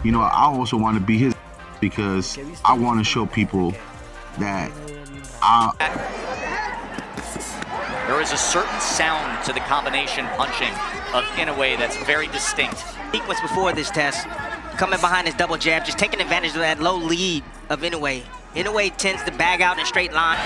I also want to be his because I want to show people that there is a certain sound to the combination punching of Inoue that's very distinct. Sequence before this test, coming behind his double jab, just taking advantage of that low lead of Inoue. Inoue tends to bag out in a straight line.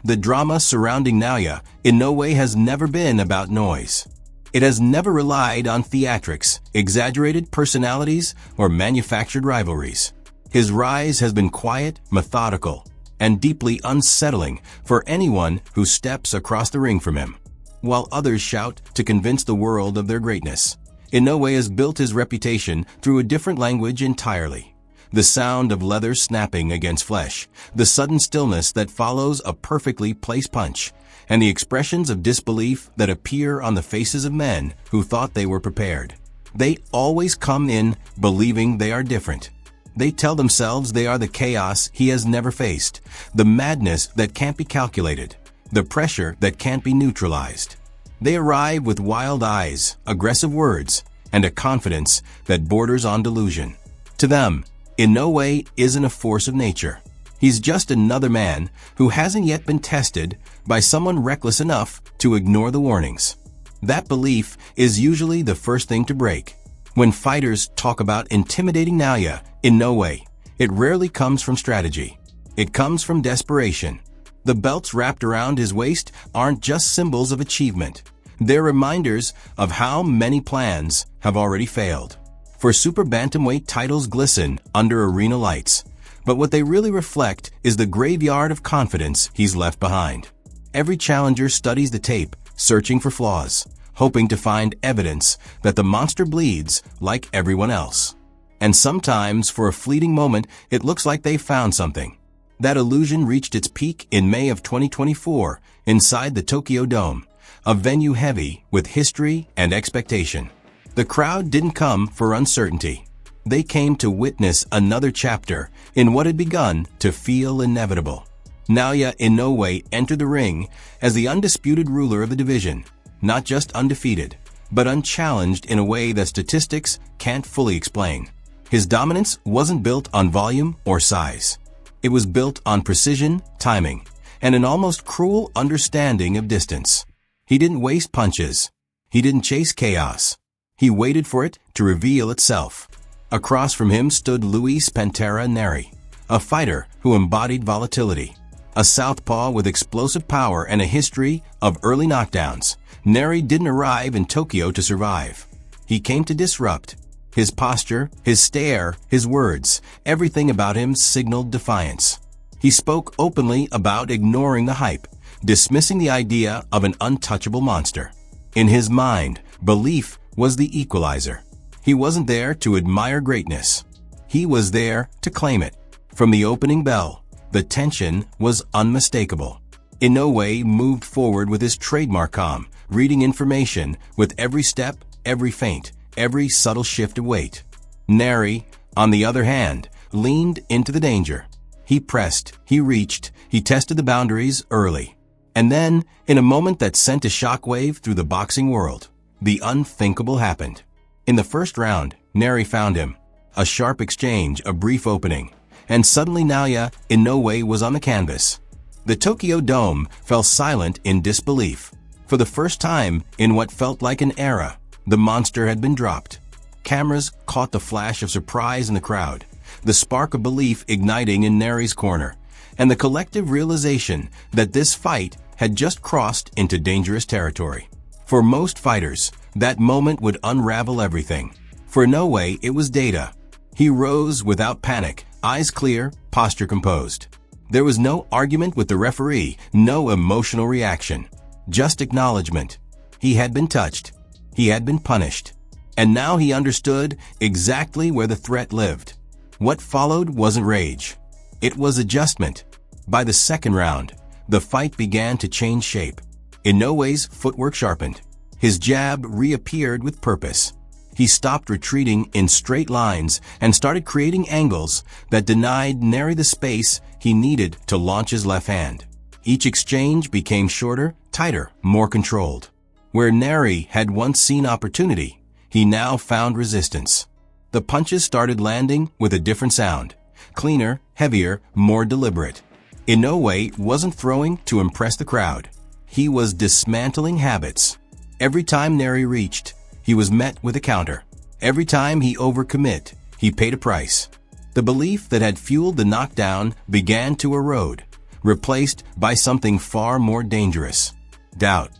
The drama surrounding Naoya Inoue has never been about noise. It has never relied on theatrics, exaggerated personalities, or manufactured rivalries. His rise has been quiet, methodical, and deeply unsettling for anyone who steps across the ring from him. While others shout to convince the world of their greatness, Inoue has built his reputation through a different language entirely. The sound of leather snapping against flesh, the sudden stillness that follows a perfectly placed punch, and the expressions of disbelief that appear on the faces of men who thought they were prepared. They always come in believing they are different. They tell themselves they are the chaos he has never faced, the madness that can't be calculated, the pressure that can't be neutralized. They arrive with wild eyes, aggressive words, and a confidence that borders on delusion. To them, Inoue isn't a force of nature. He's just another man who hasn't yet been tested by someone reckless enough to ignore the warnings. That belief is usually the first thing to break. When fighters talk about intimidating Naoya Inoue, it rarely comes from strategy. It comes from desperation. The belts wrapped around his waist aren't just symbols of achievement. They're reminders of how many plans have already failed. For super bantamweight titles glisten under arena lights, but what they really reflect is the graveyard of confidence he's left behind. Every challenger studies the tape, searching for flaws, hoping to find evidence that the monster bleeds like everyone else. And sometimes, for a fleeting moment, it looks like they found something. That illusion reached its peak in May of 2024 inside the Tokyo Dome, a venue heavy with history and expectation. The crowd didn't come for uncertainty. They came to witness another chapter in what had begun to feel inevitable. Naoya Inoue entered the ring as the undisputed ruler of the division, not just undefeated, but unchallenged in a way that statistics can't fully explain. His dominance wasn't built on volume or size. It was built on precision, timing, and an almost cruel understanding of distance. He didn't waste punches. He didn't chase chaos. He waited for it to reveal itself. Across from him stood Luis Nery, a fighter who embodied volatility. A southpaw with explosive power and a history of early knockdowns, Nery didn't arrive in Tokyo to survive. He came to disrupt. His posture, his stare, his words, everything about him signaled defiance. He spoke openly about ignoring the hype, dismissing the idea of an untouchable monster. In his mind, belief was the equalizer. He wasn't there to admire greatness. He was there to claim it. From the opening bell, the tension was unmistakable. Inoue moved forward with his trademark calm, reading information with every step, every feint, every subtle shift of weight. Nery, on the other hand, leaned into the danger. He pressed, he reached, he tested the boundaries early. And then, in a moment that sent a shockwave through the boxing world, the unthinkable happened. In the first round, Nery found him. A sharp exchange, a brief opening, and suddenly Naoya Inoue was on the canvas. The Tokyo Dome fell silent in disbelief. For the first time in what felt like an era, the monster had been dropped. Cameras caught the flash of surprise in the crowd, the spark of belief igniting in Nery's corner, and the collective realization that this fight had just crossed into dangerous territory. For most fighters, that moment would unravel everything. For Inoue, it was data. He rose without panic, eyes clear, posture composed. There was no argument with the referee, no emotional reaction, just acknowledgement. He had been touched. He had been punished. And now he understood exactly where the threat lived. What followed wasn't rage. It was adjustment. By the second round, the fight began to change shape. Inoue's footwork sharpened. His jab reappeared with purpose. He stopped retreating in straight lines and started creating angles that denied Nery the space he needed to launch his left hand. Each exchange became shorter, tighter, more controlled. Where Nery had once seen opportunity, he now found resistance. The punches started landing with a different sound. Cleaner, heavier, more deliberate. Inoue wasn't throwing to impress the crowd. He was dismantling habits. Every time Nery reached, he was met with a counter. Every time he overcommit, he paid a price. The belief that had fueled the knockdown began to erode, replaced by something far more dangerous: doubt.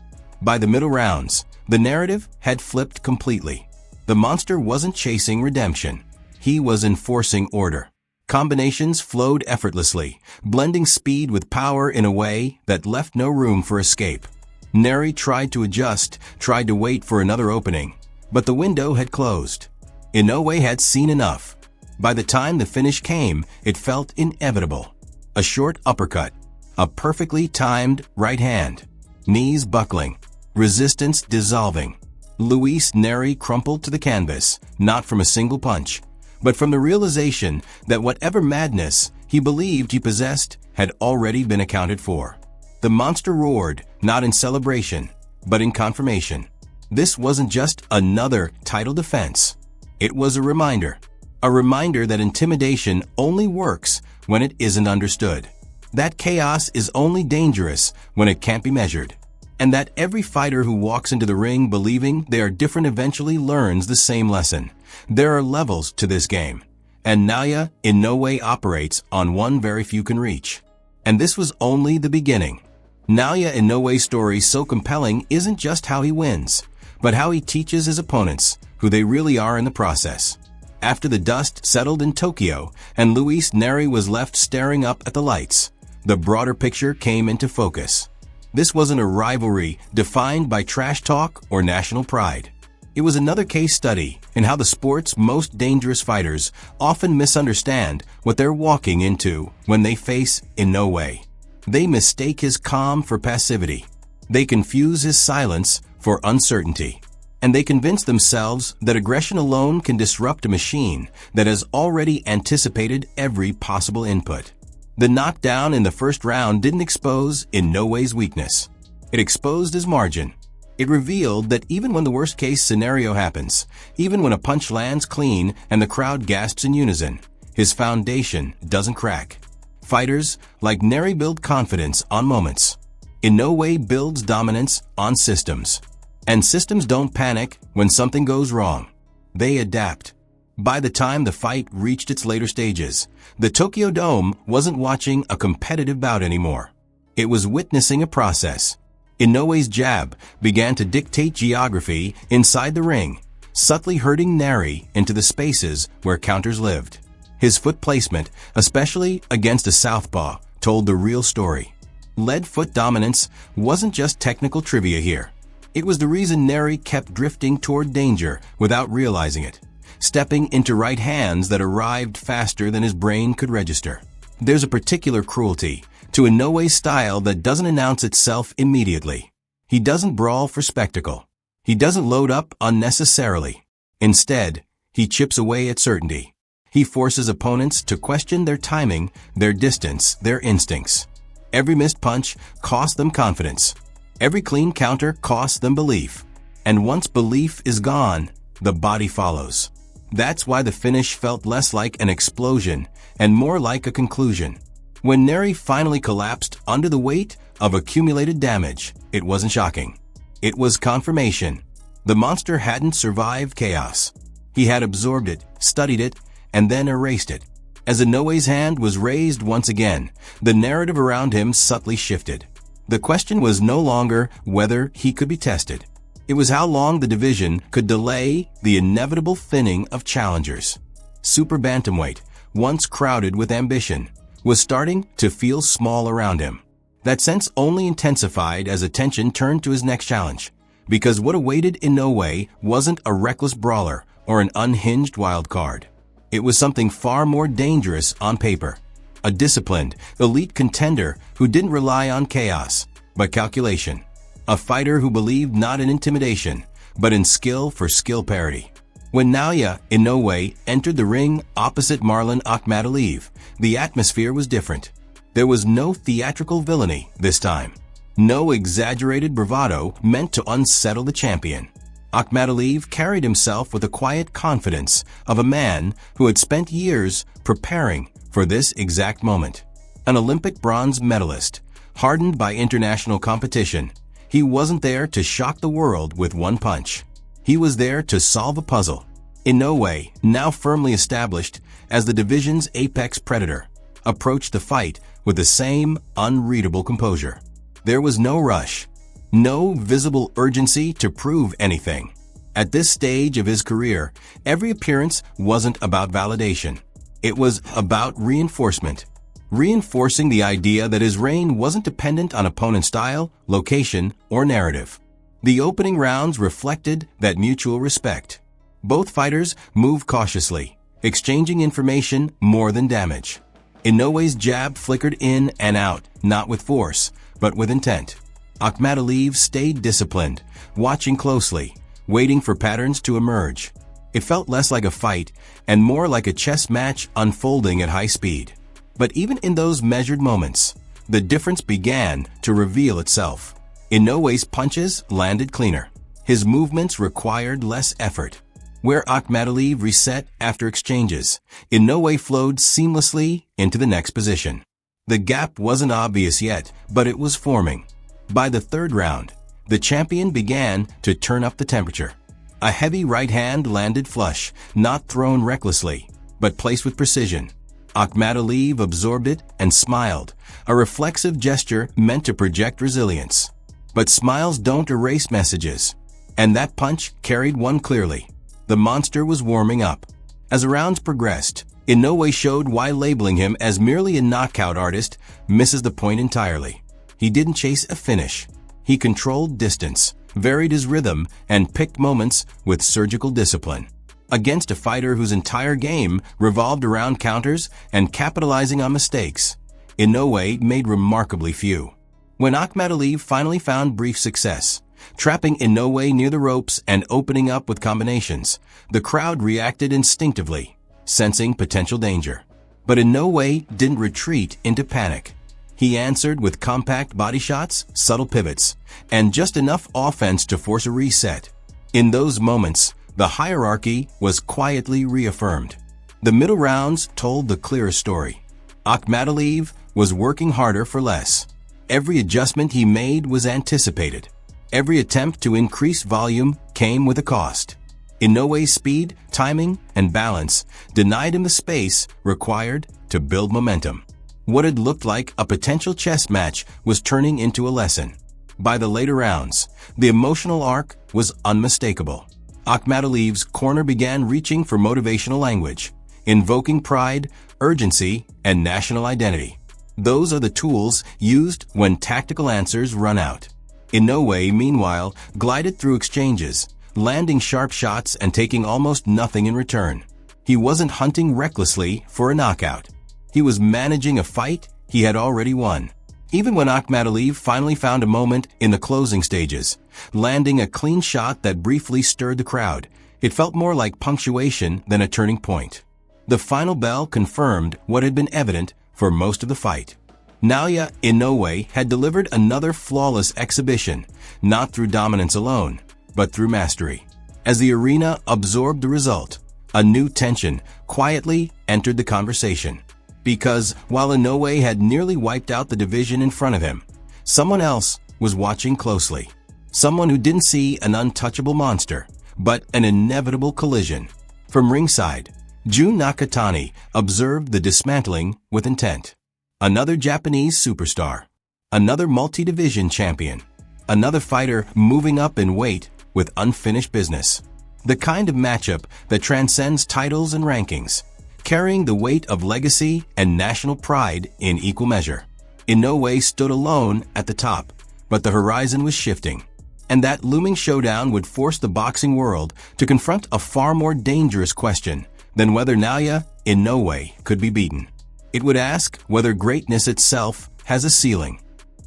By the middle rounds, the narrative had flipped completely. The monster wasn't chasing redemption. He was enforcing order. Combinations flowed effortlessly, blending speed with power in a way that left no room for escape. Nery tried to adjust, tried to wait for another opening, but the window had closed. Inoue had seen enough. By the time the finish came, it felt inevitable. A short uppercut, a perfectly timed right hand, knees buckling, resistance dissolving. Luis Nery crumpled to the canvas, not from a single punch, but from the realization that whatever madness he believed he possessed had already been accounted for. The monster roared, not in celebration, but in confirmation. This wasn't just another title defense. It was a reminder that intimidation only works when it isn't understood, that chaos is only dangerous when it can't be measured, and that every fighter who walks into the ring believing they are different eventually learns the same lesson. There are levels to this game, and Naoya Inoue operates on one very few can reach. And this was only the beginning. Naoya Inoue's story so compelling isn't just how he wins, but how he teaches his opponents who they really are in the process. After the dust settled in Tokyo and Luis Nery was left staring up at the lights, the broader picture came into focus. This wasn't a rivalry defined by trash talk or national pride. It was another case study in how the sport's most dangerous fighters often misunderstand what they're walking into when they face Inoue. They mistake his calm for passivity. They confuse his silence for uncertainty. And they convince themselves that aggression alone can disrupt a machine that has already anticipated every possible input. The knockdown in the first round didn't expose Inoue's weakness. It exposed his margin. It revealed that even when the worst-case scenario happens, even when a punch lands clean and the crowd gasps in unison, his foundation doesn't crack. Fighters like Nery build confidence on moments. Inoue builds dominance on systems. And systems don't panic when something goes wrong. They adapt. By the time the fight reached its later stages, the Tokyo Dome wasn't watching a competitive bout anymore. It was witnessing a process. Inoue's jab began to dictate geography inside the ring, subtly herding Nery into the spaces where counters lived. His foot placement, especially against a southpaw, told the real story. Lead foot dominance wasn't just technical trivia here. It was the reason Nery kept drifting toward danger without realizing it, stepping into right hands that arrived faster than his brain could register. There's a particular cruelty to Inoue's style that doesn't announce itself immediately. He doesn't brawl for spectacle. He doesn't load up unnecessarily. Instead, he chips away at certainty. He forces opponents to question their timing, their distance, their instincts. Every missed punch costs them confidence. Every clean counter costs them belief. And once belief is gone, the body follows. That's why the finish felt less like an explosion and more like a conclusion. When Nery finally collapsed under the weight of accumulated damage, it wasn't shocking. It was confirmation. The monster hadn't survived chaos. He had absorbed it, studied it, and then erased it. As Inoue's hand was raised once again, the narrative around him subtly shifted. The question was no longer whether he could be tested. It was how long the division could delay the inevitable thinning of challengers. Super bantamweight, once crowded with ambition, was starting to feel small around him. That sense only intensified as attention turned to his next challenge, because what awaited Inoue wasn't a reckless brawler or an unhinged wild card. It was something far more dangerous on paper. A disciplined, elite contender who didn't rely on chaos, but calculation. A fighter who believed not in intimidation, but in skill for skill parity. When Naoya Inoue entered the ring opposite Marjon Akhmadaliev, the atmosphere was different. There was no theatrical villainy this time. No exaggerated bravado meant to unsettle the champion. Akhmadaliev carried himself with the quiet confidence of a man who had spent years preparing for this exact moment. An Olympic bronze medalist, hardened by international competition, he wasn't there to shock the world with one punch. He was there to solve a puzzle. Inoue, now firmly established as the division's apex predator, approached the fight with the same unreadable composure. There was no rush, no visible urgency to prove anything. At this stage of his career, every appearance wasn't about validation. It was about reinforcement. Reinforcing the idea that his reign wasn't dependent on opponent style, location, or narrative. The opening rounds reflected that mutual respect. Both fighters moved cautiously, exchanging information more than damage. Inoue's jab flickered in and out, not with force, but with intent. Akhmadaliev stayed disciplined, watching closely, waiting for patterns to emerge. It felt less like a fight and more like a chess match unfolding at high speed. But even in those measured moments, the difference began to reveal itself. Inoue's punches landed cleaner. His movements required less effort. Where Akmatalie reset after exchanges, Inoue flowed seamlessly into the next position. The gap wasn't obvious yet, but it was forming. By the third round, the champion began to turn up the temperature. A heavy right hand landed flush, not thrown recklessly, but placed with precision. Akmatalie absorbed it and smiled, a reflexive gesture meant to project resilience. But smiles don't erase messages, and that punch carried one clearly. The monster was warming up. As the rounds progressed, Inoue showed why labeling him as merely a knockout artist misses the point entirely. He didn't chase a finish. He controlled distance, varied his rhythm, and picked moments with surgical discipline. Against a fighter whose entire game revolved around counters and capitalizing on mistakes, Inoue made remarkably few. When Akmatalie finally found brief success, trapping Inoue near the ropes and opening up with combinations, the crowd reacted instinctively, sensing potential danger. But Inoue didn't retreat into panic. He answered with compact body shots, subtle pivots, and just enough offense to force a reset. In those moments, the hierarchy was quietly reaffirmed. The middle rounds told the clearer story. Akhmadaliev was working harder for less. Every adjustment he made was anticipated. Every attempt to increase volume came with a cost. Inoue's speed, timing, and balance denied him the space required to build momentum. What had looked like a potential chess match was turning into a lesson. By the later rounds, the emotional arc was unmistakable. Akhmadaliev's corner began reaching for motivational language, invoking pride, urgency, and national identity. Those are the tools used when tactical answers run out. Inoue, meanwhile, glided through exchanges, landing sharp shots and taking almost nothing in return. He wasn't hunting recklessly for a knockout. He was managing a fight he had already won. Even when Akhmadaliev finally found a moment in the closing stages, landing a clean shot that briefly stirred the crowd, it felt more like punctuation than a turning point. The final bell confirmed what had been evident for most of the fight. Naoya Inoue had delivered another flawless exhibition, not through dominance alone, but through mastery. As the arena absorbed the result, a new tension quietly entered the conversation. Because while Inoue had nearly wiped out the division in front of him, someone else was watching closely. Someone who didn't see an untouchable monster, but an inevitable collision. From ringside, Jun Nakatani observed the dismantling with intent. Another Japanese superstar. Another multi-division champion. Another fighter moving up in weight with unfinished business. The kind of matchup that transcends titles and rankings, carrying the weight of legacy and national pride in equal measure. Inoue stood alone at the top, but the horizon was shifting. And that looming showdown would force the boxing world to confront a far more dangerous question than whether Naoya Inoue could be beaten. It would ask whether greatness itself has a ceiling.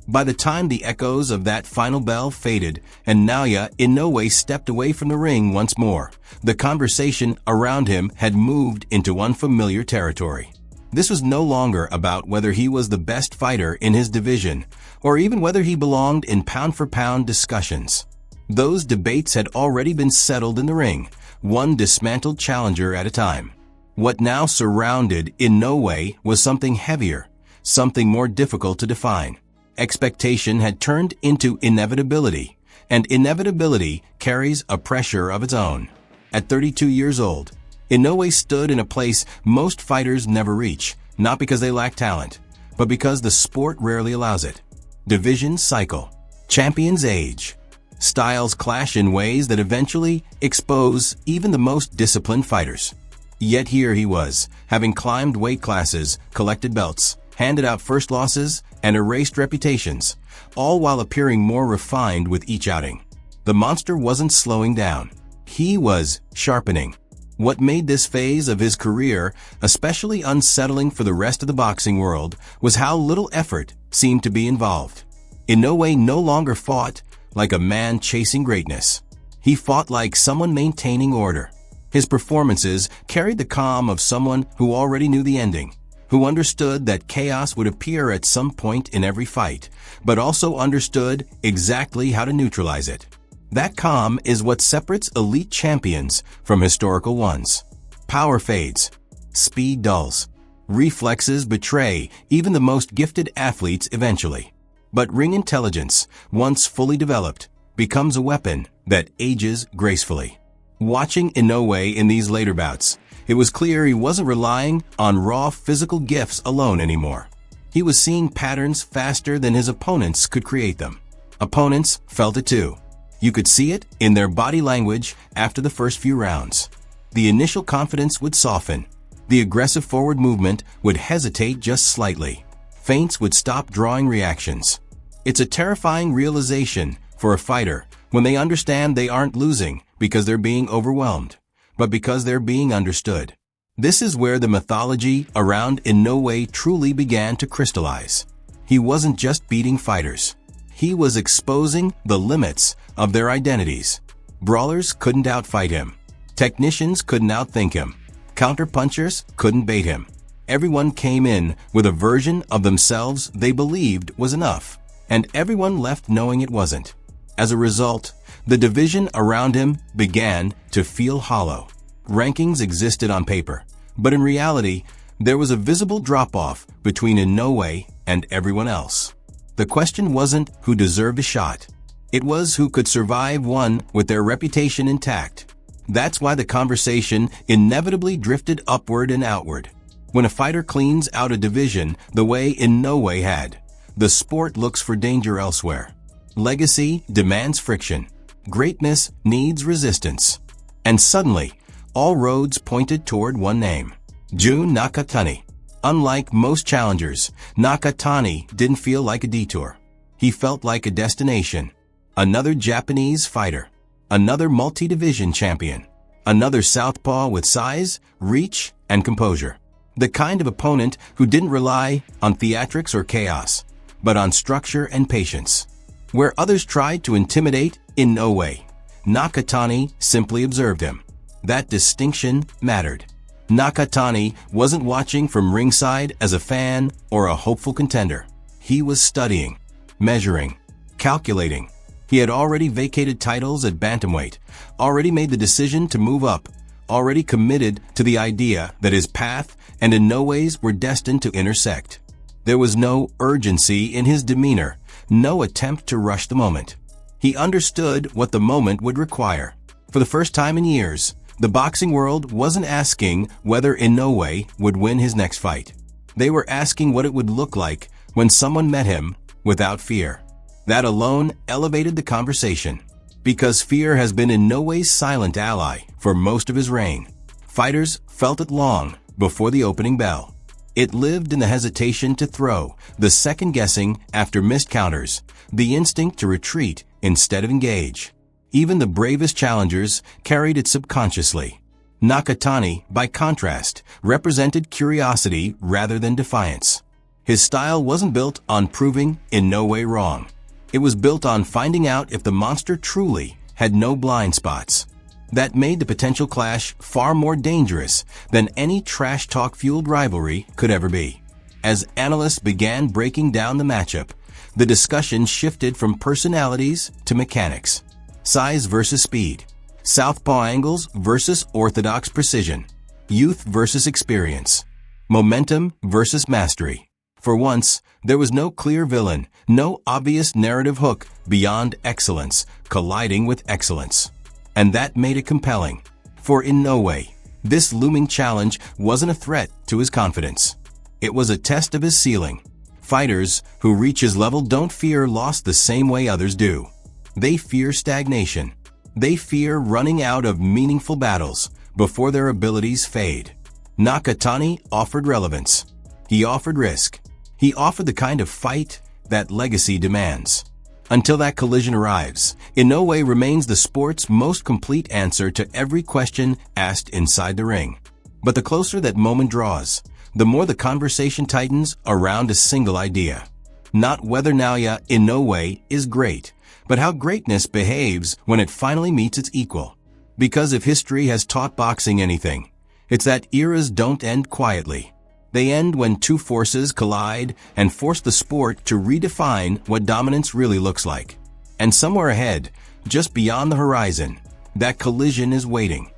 By the time the echoes of that final bell faded and Naoya Inoue stepped away from the ring once more, the conversation around him had moved into unfamiliar territory. This was no longer about whether he was the best fighter in his division, or even whether he belonged in pound-for-pound discussions. Those debates had already been settled in the ring, one dismantled challenger at a time. What now surrounded Inoue was something heavier, something more difficult to define. Expectation had turned into inevitability, and inevitability carries a pressure of its own. At 32 years old, Inoue stood in a place most fighters never reach, not because they lack talent, but because the sport rarely allows it. Divisions cycle, champions age, styles clash in ways that eventually expose even the most disciplined fighters. Yet here he was, having climbed weight classes, collected belts, handed out first losses, and erased reputations, all while appearing more refined with each outing. The monster wasn't slowing down. He was sharpening. What made this phase of his career especially unsettling for the rest of the boxing world was how little effort seemed to be involved. Inoue no longer fought like a man chasing greatness. He fought like someone maintaining order. His performances carried the calm of someone who already knew the ending, who understood that chaos would appear at some point in every fight, but also understood exactly how to neutralize it. That calm is what separates elite champions from historical ones. Power fades, speed dulls, reflexes betray even the most gifted athletes eventually. But ring intelligence, once fully developed, becomes a weapon that ages gracefully. Watching Inoue in these later bouts, it was clear he wasn't relying on raw physical gifts alone anymore. He was seeing patterns faster than his opponents could create them. Opponents felt it too. You could see it in their body language after the first few rounds. The initial confidence would soften. The aggressive forward movement would hesitate just slightly. Feints would stop drawing reactions. It's a terrifying realization for a fighter when they understand they aren't losing because they're being overwhelmed, but because they're being understood. This is where the mythology around Inoue truly began to crystallize. He wasn't just beating fighters. He was exposing the limits of their identities. Brawlers couldn't outfight him. Technicians couldn't outthink him. Counterpunchers couldn't bait him. Everyone came in with a version of themselves they believed was enough, and everyone left knowing it wasn't. As a result, the division around him began to feel hollow. Rankings existed on paper, but in reality, there was a visible drop-off between Inoue and everyone else. The question wasn't who deserved a shot. It was who could survive one with their reputation intact. That's why the conversation inevitably drifted upward and outward. When a fighter cleans out a division the way Inoue had, the sport looks for danger elsewhere. Legacy demands friction. Greatness needs resistance. And suddenly, all roads pointed toward one name: Jun Nakatani. Unlike most challengers, Nakatani didn't feel like a detour. He felt like a destination. Another Japanese fighter. Another multi-division champion. Another southpaw with size, reach, and composure. The kind of opponent who didn't rely on theatrics or chaos, but on structure and patience. Where others tried to intimidate Inoue, Nakatani simply observed him. That distinction mattered. Nakatani wasn't watching from ringside as a fan or a hopeful contender. He was studying, measuring, calculating. He had already vacated titles at bantamweight, already made the decision to move up, already committed to the idea that his path and Inoue's were destined to intersect. There was no urgency in his demeanor, no attempt to rush the moment. He understood what the moment would require. For the first time in years, the boxing world wasn't asking whether Inoue would win his next fight. They were asking what it would look like when someone met him without fear. That alone elevated the conversation, because fear has been Inoue's silent ally for most of his reign. Fighters felt it long before the opening bell. It lived in the hesitation to throw, the second-guessing after missed counters, the instinct to retreat instead of engage. Even the bravest challengers carried it subconsciously. Nakatani, by contrast, represented curiosity rather than defiance. His style wasn't built on proving Inoue wrong. It was built on finding out if the monster truly had no blind spots. That made the potential clash far more dangerous than any trash talk-fueled rivalry could ever be. As analysts began breaking down the matchup, the discussion shifted from personalities to mechanics. Size versus speed. Southpaw angles versus orthodox precision. Youth versus experience. Momentum versus mastery. For once, there was no clear villain, no obvious narrative hook beyond excellence colliding with excellence. And that made it compelling. For Inoue, this looming challenge wasn't a threat to his confidence. It was a test of his ceiling. Fighters who reach his level don't fear loss the same way others do. They fear stagnation. They fear running out of meaningful battles before their abilities fade. Nakatani offered relevance. He offered risk. He offered the kind of fight that legacy demands. Until that collision arrives, Inoue remains the sport's most complete answer to every question asked inside the ring. But the closer that moment draws, the more the conversation tightens around a single idea. Not whether Naoya Inoue is great, but how greatness behaves when it finally meets its equal. Because if history has taught boxing anything, it's that eras don't end quietly. They end when two forces collide and force the sport to redefine what dominance really looks like. And somewhere ahead, just beyond the horizon, that collision is waiting.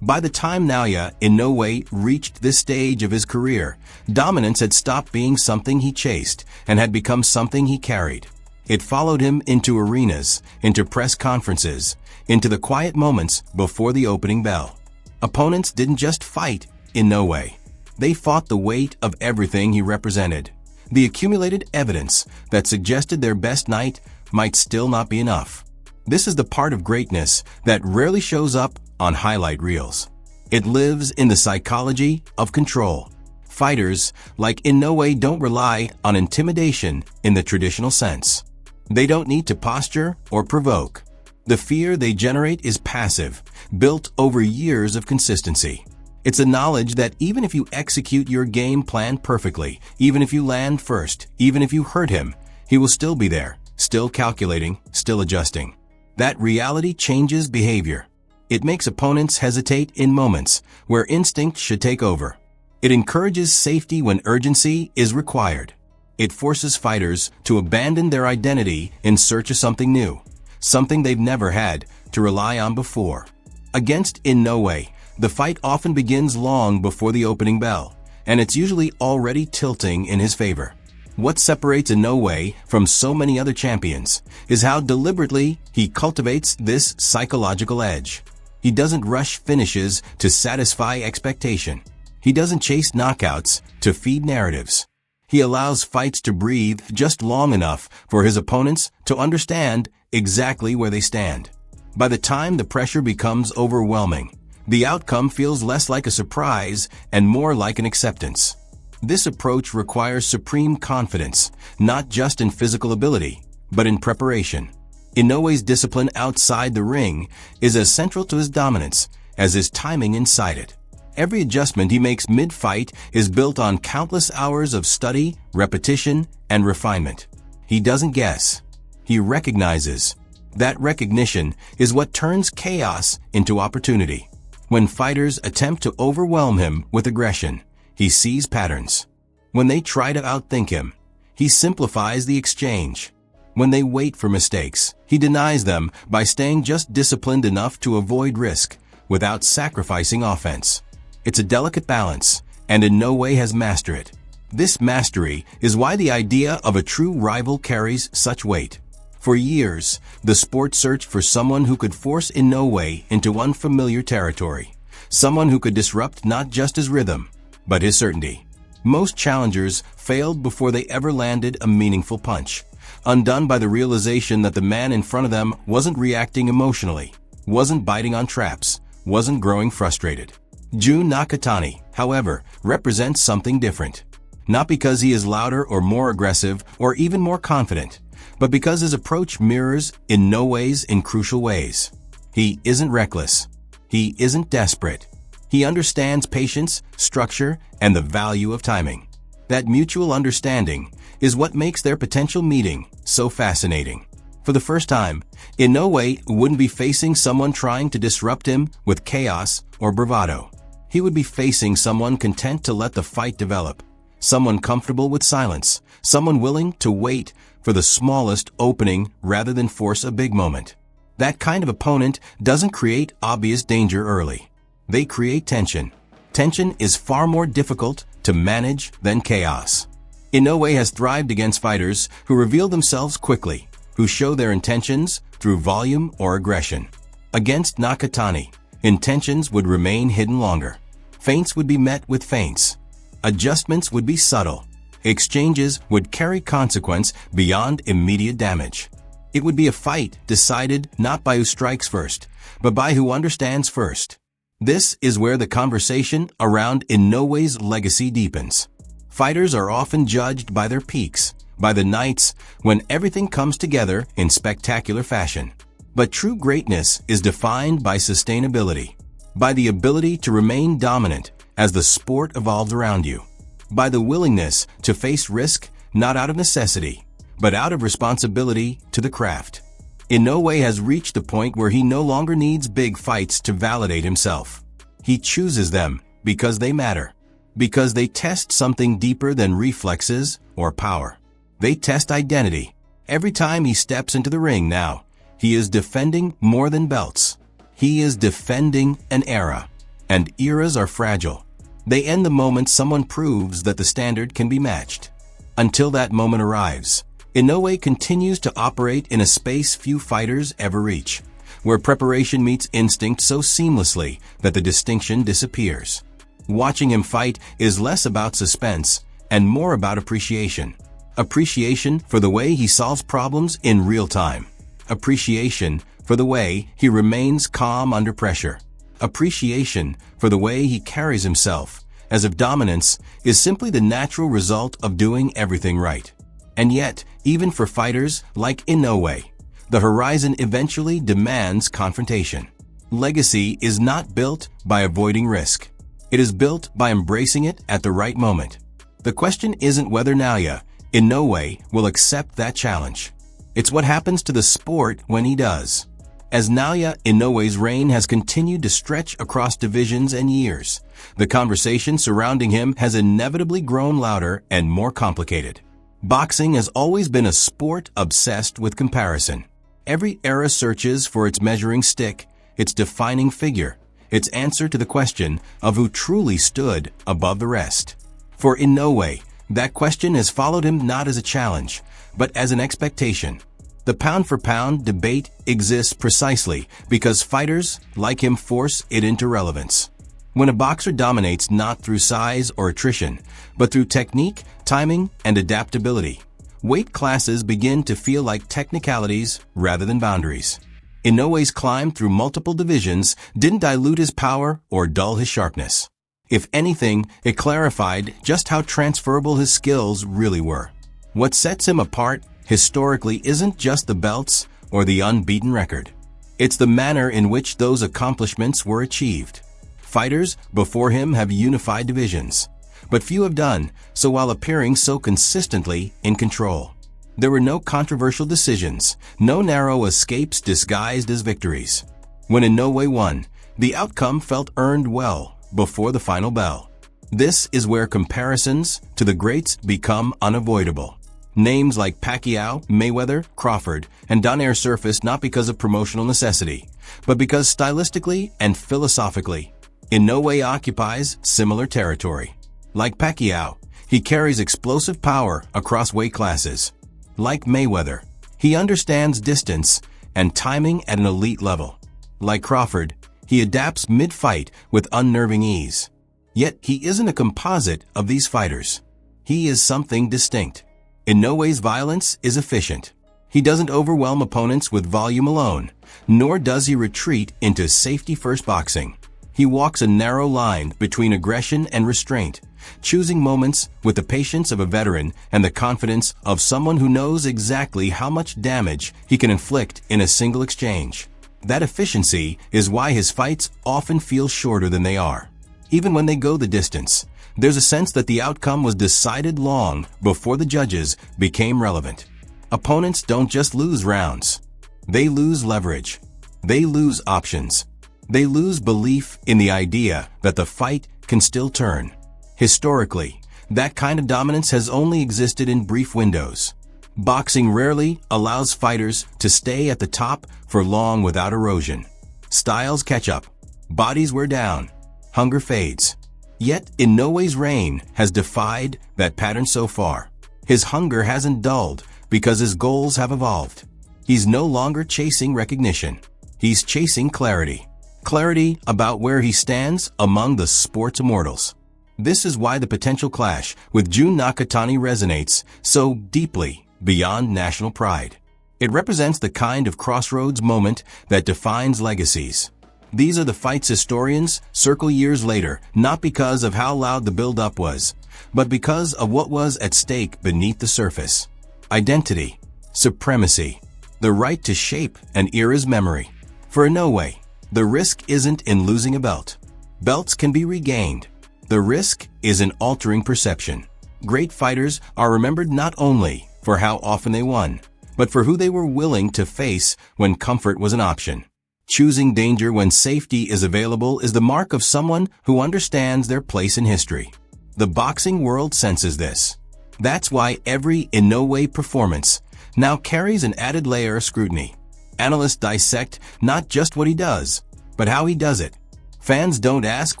By the time Naoya Inoue reached this stage of his career, dominance had stopped being something he chased and had become something he carried. It followed him into arenas, into press conferences, into the quiet moments before the opening bell. Opponents didn't just fight Inoue. They fought the weight of everything he represented. The accumulated evidence that suggested their best night might still not be enough. This is the part of greatness that rarely shows up on highlight reels. It lives in the psychology of control. Fighters like Inoue don't rely on intimidation in the traditional sense. They don't need to posture or provoke. The fear they generate is passive, built over years of consistency. It's a knowledge that even if you execute your game plan perfectly, even if you land first, even if you hurt him, he will still be there, still calculating, still adjusting. That reality changes behavior. It makes opponents hesitate in moments where instinct should take over. It encourages safety when urgency is required. It forces fighters to abandon their identity in search of something new, something they've never had to rely on before. Against Inoue, the fight often begins long before the opening bell, and it's usually already tilting in his favor. What separates Inoue from so many other champions is how deliberately he cultivates this psychological edge. He doesn't rush finishes to satisfy expectation. He doesn't chase knockouts to feed narratives. He allows fights to breathe just long enough for his opponents to understand exactly where they stand. By the time the pressure becomes overwhelming, the outcome feels less like a surprise and more like an acceptance. This approach requires supreme confidence, not just in physical ability, but in preparation. Inoue's discipline outside the ring is as central to his dominance as his timing inside it. Every adjustment he makes mid-fight is built on countless hours of study, repetition, and refinement. He doesn't guess. He recognizes. That recognition is what turns chaos into opportunity. When fighters attempt to overwhelm him with aggression, he sees patterns. When they try to outthink him, he simplifies the exchange. When they wait for mistakes, he denies them by staying just disciplined enough to avoid risk without sacrificing offense. It's a delicate balance, and Inoue has mastered it. This mastery is why the idea of a true rival carries such weight. For years, the sport searched for someone who could force Inoue into unfamiliar territory, someone who could disrupt not just his rhythm, but his certainty. Most challengers failed before they ever landed a meaningful punch, undone by the realization that the man in front of them wasn't reacting emotionally, wasn't biting on traps, wasn't growing frustrated. Jun Nakatani, however, represents something different. Not because he is louder or more aggressive or even more confident, but because his approach mirrors Inoue's in crucial ways. He isn't reckless. He isn't desperate. He understands patience, structure, and the value of timing. That mutual understanding is what makes their potential meeting so fascinating. For the first time, Inoue wouldn't be facing someone trying to disrupt him with chaos or bravado. He would be facing someone content to let the fight develop, someone comfortable with silence, someone willing to wait for the smallest opening rather than force a big moment. That kind of opponent doesn't create obvious danger early. They create tension. Tension is far more difficult to manage than chaos. Inoue has thrived against fighters who reveal themselves quickly, who show their intentions through volume or aggression. Against Nakatani, intentions would remain hidden longer. Feints would be met with feints. Adjustments would be subtle. Exchanges would carry consequence beyond immediate damage. It would be a fight decided not by who strikes first, but by who understands first. This is where the conversation around Inoue's legacy deepens. Fighters are often judged by their peaks, by the nights when everything comes together in spectacular fashion. But true greatness is defined by sustainability, by the ability to remain dominant as the sport evolves around you, by the willingness to face risk not out of necessity, but out of responsibility to the craft. Inoue has reached the point where he no longer needs big fights to validate himself. He chooses them because they matter, because they test something deeper than reflexes or power. They test identity. Every time he steps into the ring now, he is defending more than belts. He is defending an era, and eras are fragile. They end the moment someone proves that the standard can be matched. Until that moment arrives, Inoue continues to operate in a space few fighters ever reach, where preparation meets instinct so seamlessly that the distinction disappears. Watching him fight is less about suspense and more about appreciation. Appreciation for the way he solves problems in real time. Appreciation for the way he remains calm under pressure. Appreciation for the way he carries himself, as if dominance is simply the natural result of doing everything right. And yet, even for fighters like Inoue, the horizon eventually demands confrontation. Legacy is not built by avoiding risk. It is built by embracing it at the right moment. The question isn't whether Naoya Inoue will accept that challenge. It's what happens to the sport when he does. As Naoya Inoue's reign has continued to stretch across divisions and years, the conversation surrounding him has inevitably grown louder and more complicated. Boxing has always been a sport obsessed with comparison. Every era searches for its measuring stick, its defining figure, its answer to the question of who truly stood above the rest. For Inoue, that question has followed him not as a challenge, but as an expectation. The pound-for-pound debate exists precisely because fighters like him force it into relevance. When a boxer dominates not through size or attrition, but through technique, timing, and adaptability, weight classes begin to feel like technicalities rather than boundaries. Inoue's climb through multiple divisions didn't dilute his power or dull his sharpness. If anything, it clarified just how transferable his skills really were. What sets him apart historically isn't just the belts or the unbeaten record. It's the manner in which those accomplishments were achieved. Fighters before him have unified divisions, but few have done so while appearing so consistently in control. There were no controversial decisions, no narrow escapes disguised as victories. When Inoue won, the outcome felt earned well before the final bell. This is where comparisons to the greats become unavoidable. Names like Pacquiao, Mayweather, Crawford, and Donaire surfaced not because of promotional necessity, but because stylistically and philosophically, Inoue occupies similar territory. Like Pacquiao, he carries explosive power across weight classes. Like Mayweather, he understands distance and timing at an elite level. Like Crawford, he adapts mid-fight with unnerving ease. Yet he isn't a composite of these fighters. He is something distinct. Inoue's violence is efficient. He doesn't overwhelm opponents with volume alone, nor does he retreat into safety-first boxing. He walks a narrow line between aggression and restraint, choosing moments with the patience of a veteran and the confidence of someone who knows exactly how much damage he can inflict in a single exchange. That efficiency is why his fights often feel shorter than they are. Even when they go the distance, there's a sense that the outcome was decided long before the judges became relevant. Opponents don't just lose rounds. They lose leverage. They lose options. They lose belief in the idea that the fight can still turn. Historically, that kind of dominance has only existed in brief windows. Boxing rarely allows fighters to stay at the top for long without erosion. Styles catch up. Bodies wear down. Hunger fades. Yet, Inoue's reign has defied that pattern so far. His hunger hasn't dulled because his goals have evolved. He's no longer chasing recognition. He's chasing clarity. Clarity about where he stands among the sport's immortals. This is why the potential clash with Jun Nakatani resonates so deeply beyond national pride. It represents the kind of crossroads moment that defines legacies. These are the fights historians circle years later, not because of how loud the build-up was, but because of what was at stake beneath the surface. Identity, supremacy, the right to shape an era's memory. For Inoue, the risk isn't in losing a belt. Belts can be regained. The risk is in altering perception. Great fighters are remembered not only for how often they won, but for who they were willing to face when comfort was an option. Choosing danger when safety is available is the mark of someone who understands their place in history. The boxing world senses this. That's why every Inoue performance now carries an added layer of scrutiny. Analysts dissect not just what he does, but how he does it. Fans don't ask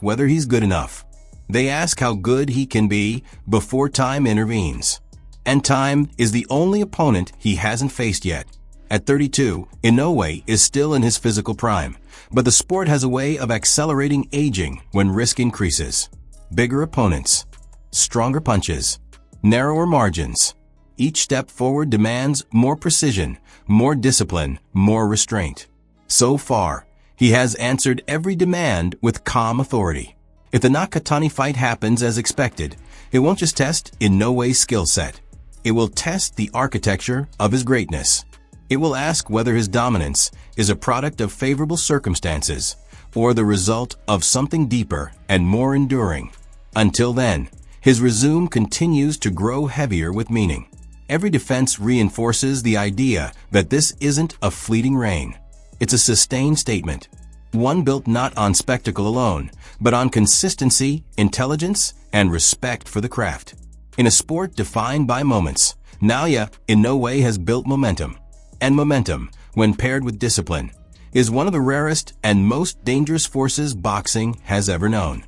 whether he's good enough. They ask how good he can be before time intervenes. And time is the only opponent he hasn't faced yet. At 32, Inoue is still in his physical prime, but the sport has a way of accelerating aging when risk increases. Bigger opponents, stronger punches, narrower margins. Each step forward demands more precision, more discipline, more restraint. So far, he has answered every demand with calm authority. If the Nakatani fight happens as expected, it won't just test Inoue's skill set. It will test the architecture of his greatness. It will ask whether his dominance is a product of favorable circumstances or the result of something deeper and more enduring. Until then, his resume continues to grow heavier with meaning. Every defense reinforces the idea that this isn't a fleeting reign. It's a sustained statement, one built not on spectacle alone, but on consistency, intelligence, and respect for the craft. In a sport defined by moments, Naoya Inoue has built momentum. And momentum, when paired with discipline, is one of the rarest and most dangerous forces boxing has ever known.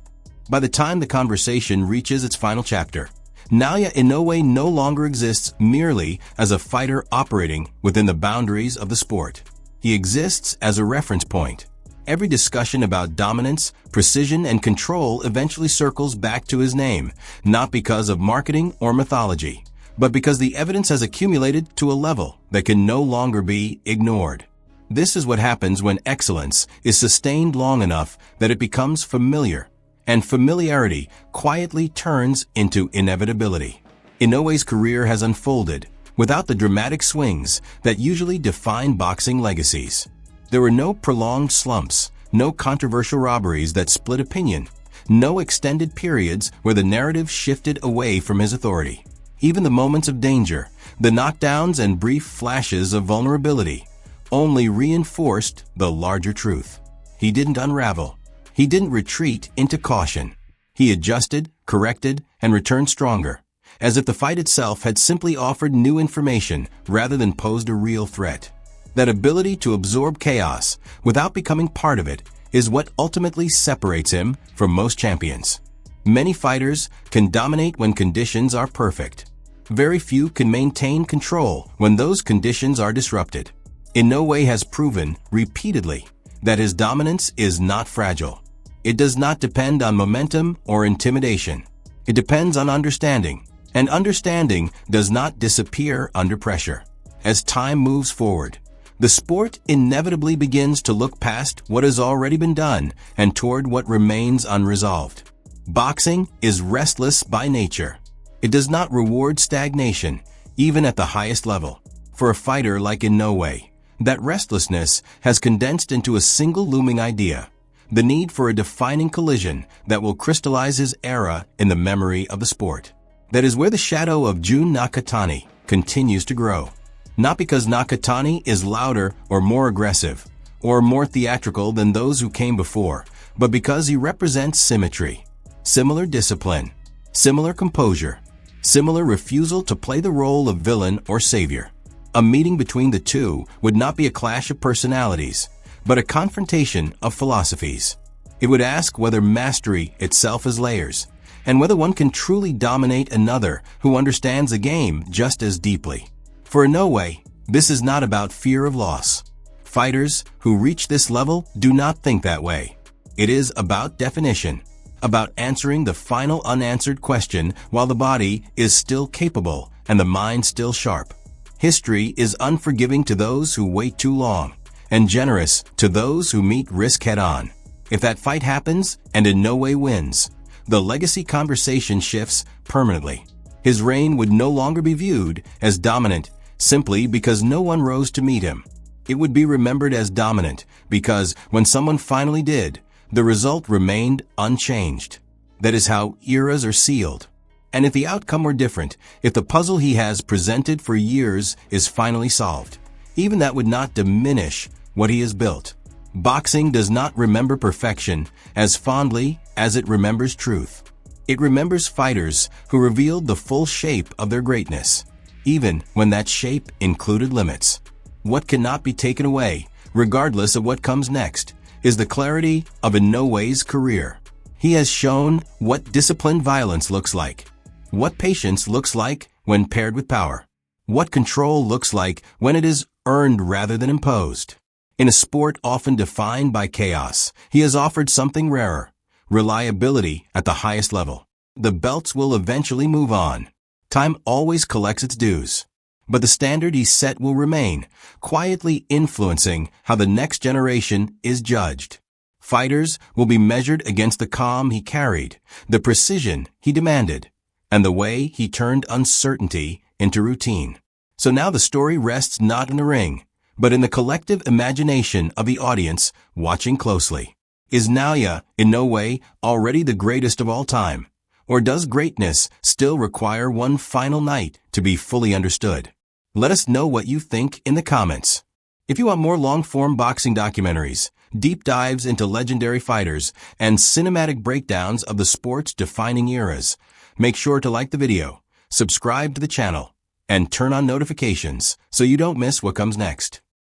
By the time the conversation reaches its final chapter, Naoya Inoue no longer exists merely as a fighter operating within the boundaries of the sport. He exists as a reference point. Every discussion about dominance, precision, and control eventually circles back to his name, not because of marketing or mythology, but because the evidence has accumulated to a level that can no longer be ignored. This is what happens when excellence is sustained long enough that it becomes familiar, and familiarity quietly turns into inevitability. Inoue's career has unfolded without the dramatic swings that usually define boxing legacies. There were no prolonged slumps, no controversial robberies that split opinion, no extended periods where the narrative shifted away from his authority. Even the moments of danger, the knockdowns and brief flashes of vulnerability, only reinforced the larger truth. He didn't unravel. He didn't retreat into caution. He adjusted, corrected, and returned stronger, as if the fight itself had simply offered new information rather than posed a real threat. That ability to absorb chaos without becoming part of it is what ultimately separates him from most champions. Many fighters can dominate when conditions are perfect. Very few can maintain control when those conditions are disrupted. Inoue has proven repeatedly that his dominance is not fragile. It does not depend on momentum or intimidation. It depends on understanding, and understanding does not disappear under pressure. As time moves forward, the sport inevitably begins to look past what has already been done and toward what remains unresolved. Boxing is restless by nature. It does not reward stagnation, even at the highest level. For a fighter like Inoue, that restlessness has condensed into a single looming idea: the need for a defining collision that will crystallize his era in the memory of the sport. That is where the shadow of Jun Nakatani continues to grow. Not because Nakatani is louder or more aggressive, or more theatrical than those who came before, but because he represents symmetry, similar discipline, similar composure, similar refusal to play the role of villain or savior. A meeting between the two would not be a clash of personalities, but a confrontation of philosophies. It would ask whether mastery itself is layers, and whether one can truly dominate another who understands a game just as deeply. For Inoue, this is not about fear of loss. Fighters who reach this level do not think that way. It is about definition, about answering the final unanswered question while the body is still capable and the mind still sharp. History is unforgiving to those who wait too long, and generous to those who meet risk head-on. If that fight happens and Inoue wins, the legacy conversation shifts permanently. His reign would no longer be viewed as dominant simply because no one rose to meet him. It would be remembered as dominant because when someone finally did, the result remained unchanged. That is how eras are sealed. And if the outcome were different, if the puzzle he has presented for years is finally solved, even that would not diminish what he has built. Boxing does not remember perfection as fondly as it remembers truth. It remembers fighters who revealed the full shape of their greatness, even when that shape included limits. What cannot be taken away, regardless of what comes next, is the clarity of Inoue's career. He has shown what disciplined violence looks like, what patience looks like when paired with power, what control looks like when it is earned rather than imposed. In a sport often defined by chaos, he has offered something rarer: reliability at the highest level. The belts will eventually move on. Time always collects its dues. But the standard he set will remain, quietly influencing how the next generation is judged. Fighters will be measured against the calm he carried, the precision he demanded, and the way he turned uncertainty into routine. So now the story rests not in the ring, but in the collective imagination of the audience watching closely. Is Naoya Inoue already the greatest of all time? Or does greatness still require one final night to be fully understood? Let us know what you think in the comments. If you want more long-form boxing documentaries, deep dives into legendary fighters, and cinematic breakdowns of the sport's defining eras, make sure to like the video, subscribe to the channel, and turn on notifications so you don't miss what comes next.